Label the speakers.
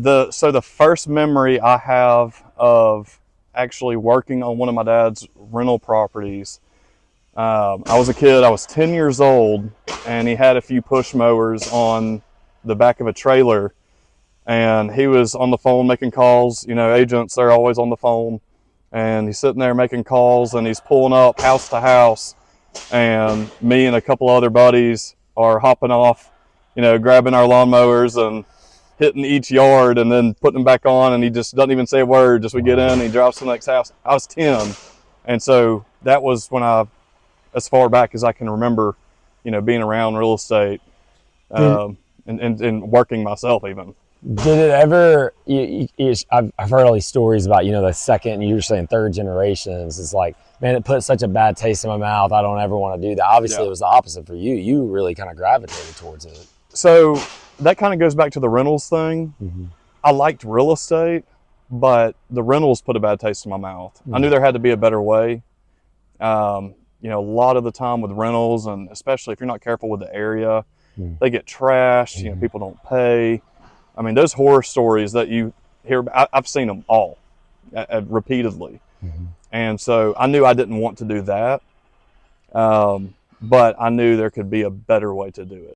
Speaker 1: So the first memory I have of actually working on one of my dad's rental properties, I was a kid, I was 10 years old, and he had a few push mowers on the back of a trailer, and he was on the phone making calls. You know, agents, they're always on the phone, and he's sitting there making calls, and he's pulling up house to house, and me and a couple other buddies are hopping off, you know, grabbing our lawnmowers and hitting each yard and then putting them back on, and he just doesn't even say a word. Just we get in and he drives to the next house. I was 10, and so that was when I, as far back as I can remember, you know, being around real estate, and working myself even.
Speaker 2: Did it ever, I've heard all these stories about, you know, the second, you were saying third generations. It's like, man, it put such a bad taste in my mouth. I don't ever want to do that. Obviously,
Speaker 1: Yeah.
Speaker 2: It was the opposite for you. You really kind of gravitated towards it.
Speaker 1: So that kind of goes back to the rentals thing. I liked real estate, but the rentals put a bad taste in my mouth. I knew there had to be a better way. You know, a lot of the time with rentals, and especially if you're not careful with the area, they get trashed. You know, people don't pay. I mean, those horror stories that you hear, I've seen them all repeatedly. And so I knew I didn't want to do that. But I knew there could be a better way to do it.